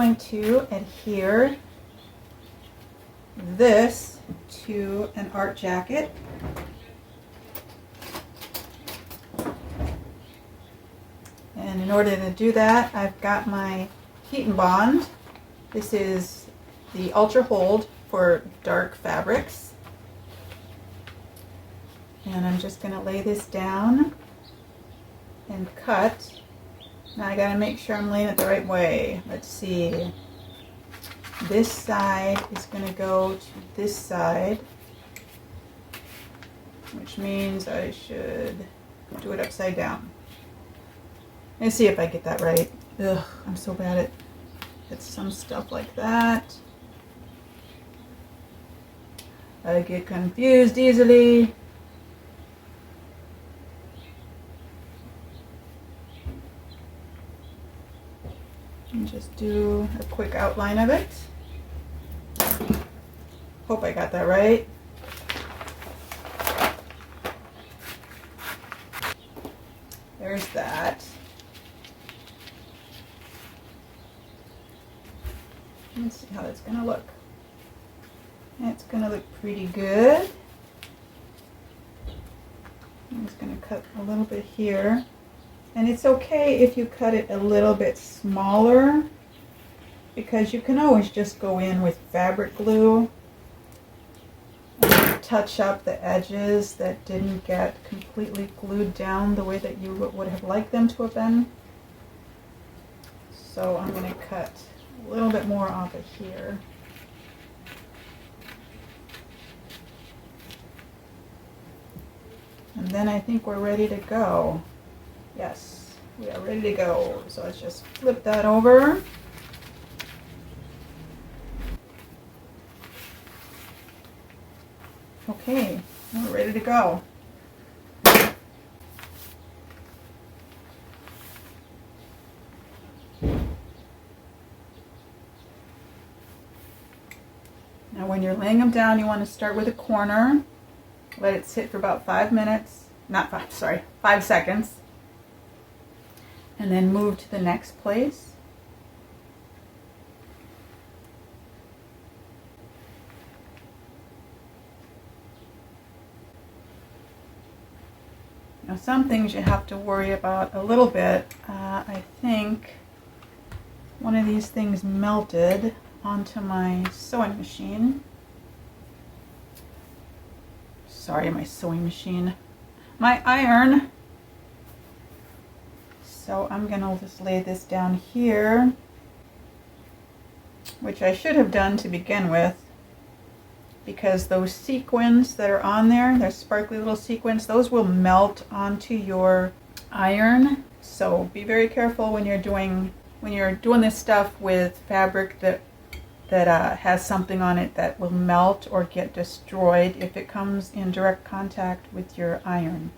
going to adhere this to an art jacket. And in order to do that, I've got my HeatnBond. This is the Ultra Hold for dark fabrics. And I'm just going to lay this down and cut. Now I got to make sure I'm laying it the right way. Let's see. This side is going to go to this side, which means I should do it upside down. Let's see if I get that right. Ugh, I'm so bad at some stuff like that. I get confused easily. And just do a quick outline of it. Hope I got that right. There's that. Let's see how that's going to look. It's going to look pretty good. I'm just going to cut a little bit here. And it's okay if you cut it a little bit smaller, because you can always just go in with fabric glue and touch up the edges that didn't get completely glued down the way that you would have liked them to have been. So I'm going to cut a little bit more off of here. And then I think we're ready to go. Yes, we are ready to go. So let's just flip that over. Okay, we're ready to go. Now when you're laying them down, you want to start with a corner. Let it sit for about 5 minutes. Not 5, sorry, 5 seconds. And then move to the next place. Now some things you have to worry about a little bit. I think one of these things melted onto my sewing machine. Sorry, my sewing machine. My iron. So I'm going to just lay this down here, which I should have done to begin with, because those sequins that are on there, those sparkly little sequins, those will melt onto your iron. So be very careful when you're doing this stuff with fabric that has something on it that will melt or get destroyed if it comes in direct contact with your iron.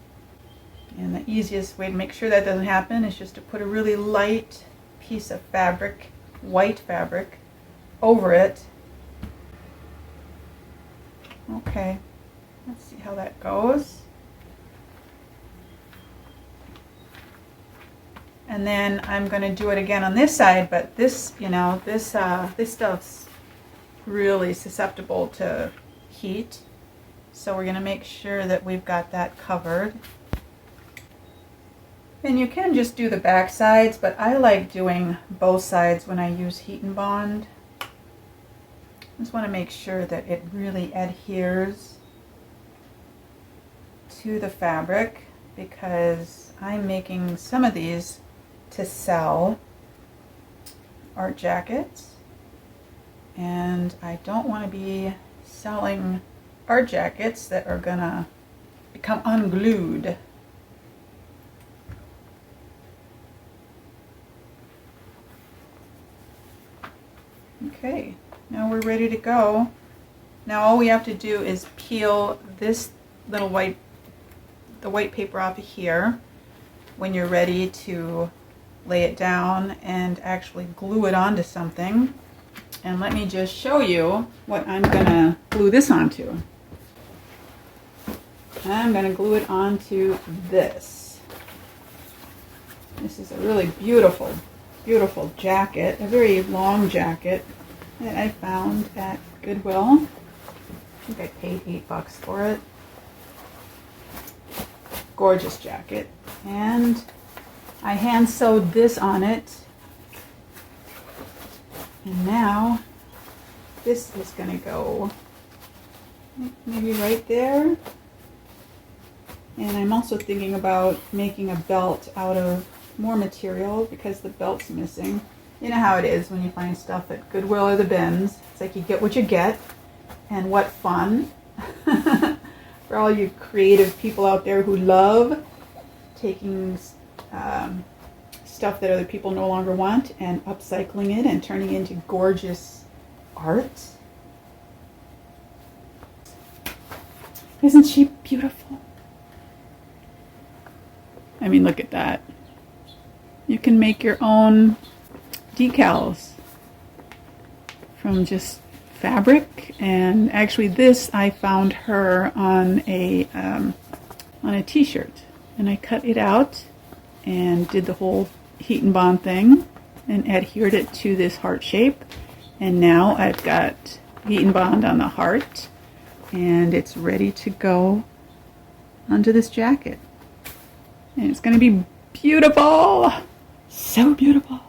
And the easiest way to make sure that doesn't happen is just to put a really light piece of fabric, white fabric, over it. Okay, let's see how that goes. And then I'm going to do it again on this side, but this, this stuff's really susceptible to heat. So we're going to make sure that we've got that covered. And you can just do the back sides, but I like doing both sides when I use HeatnBond. I just want to make sure that it really adheres to the fabric, because I'm making some of these to sell art jackets, and I don't want to be selling art jackets that are gonna become unglued. Okay, now we're ready to go. Now all we have to do is peel this little white paper off of here when you're ready to lay it down and actually glue it onto something. And let me just show you what I'm gonna glue this onto. I'm gonna glue it onto this. This is a really beautiful beautiful jacket, a very long jacket that I found at Goodwill. I think I paid $8 for it. Gorgeous jacket. And I hand sewed this on it. And now this is going to go maybe right there. And I'm also thinking about making a belt out of more material because the belt's missing. You know how it is when you find stuff at Goodwill or the bins. It's like you get what you get, and what fun. For all you creative people out there who love taking stuff that other people no longer want and upcycling it and turning it into gorgeous art. Isn't she beautiful? I mean, look at that. You can make your own decals from just fabric, and actually this I found her on a t-shirt, and I cut it out and did the whole HeatnBond thing and adhered it to this heart shape, and now I've got HeatnBond on the heart and it's ready to go onto this jacket, and it's going to be beautiful, so beautiful.